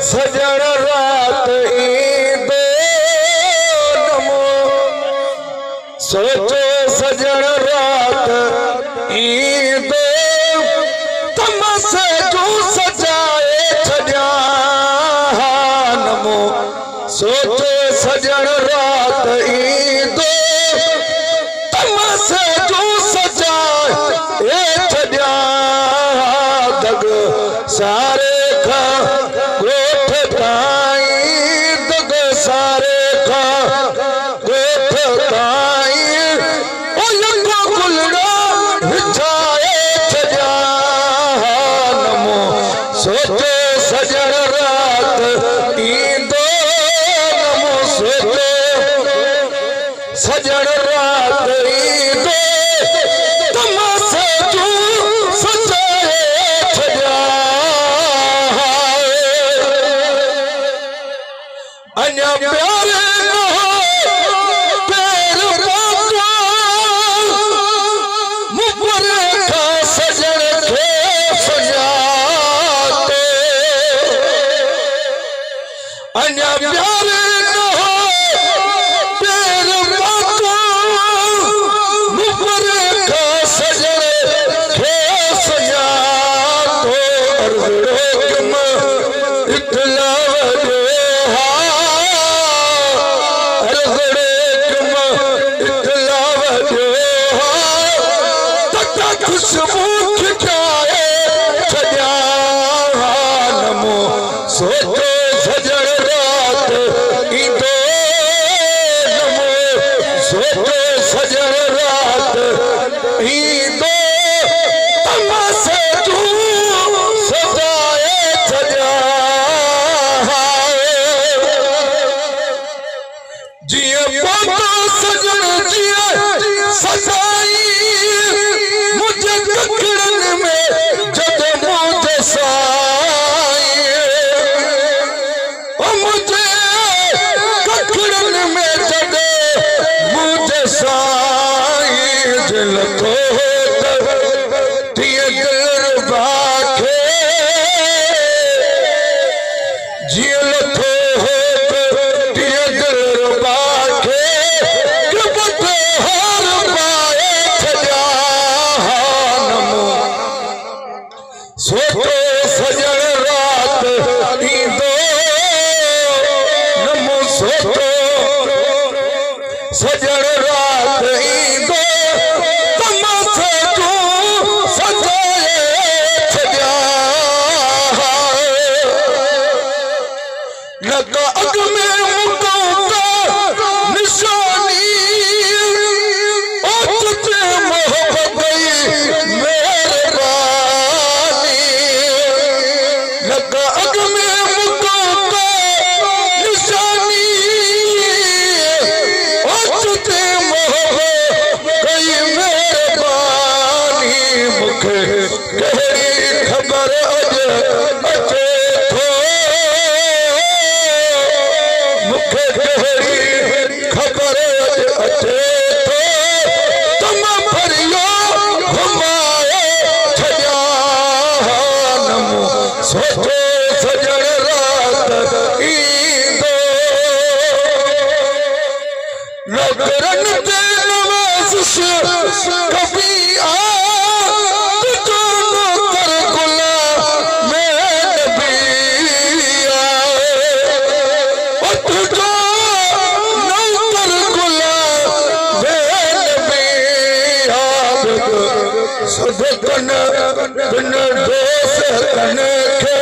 सजण रात ईंदो नमो सोचो सजण रात ईंदो तमसे जो सजाए छॾिया नमो सोचो सजण रात ईंदो तमसे जो सजाए छॾिया दग सारे खा गोठ ताईं दग सारे खा गोठ ताईं ओ लखो गुलड़ा विछाए छॾिया नमो सोचो सजण रात ईंदो नमो सोचो सजण रात ईंदो तमसे जो सजाए छॾिया अञा प्यारे न हो पैर बाका मुपर खां सजण खे सुञातो अञा प्यारे न हो पैर बाका मुपर खां सजण खे सुञातो अर्ज़ इतला खुशबू खिचाए छॾिया नमो सोचो सजण रात ईंदो नमो सोचो सजण रात ईंदो तमसे जो सजाए छॾिया जीअं पौधो सजण जीअं सजाई मुझे कखड़न में जद मुझे साई ओ मुझे कखड़न में जद मुझे साई दिल तो दिए दिल बाखे जियल तो दिए दिल बाखे कबत हार पाए छॾिया सोचो सजण रात ईंदो नमो सोचो सजण रात ईंदो तमसे जो सजाए छॾिया लॻा अॻ में मुक़ाता निशानी ओ तुझे मोहब्बत गई मेहरबानी लगा अग में मुक़ाता निशानी ओ तुझे मोहब्बत गई मेहरबानी मुखे कहिड़ी ख़बर अॼु अचे थो मुखे कहिड़ी ख़बर अॼु अचे थो तम भरियो घुमाए छॾिया नमो सोचो सजण रात ईंदो नगरन ते नवाज़िश कभी आ तुझो नौकर गुलाम नबी आए ओ तुझो नौकर गुलाम नबी आए सदकन बिन दोस्त कन खे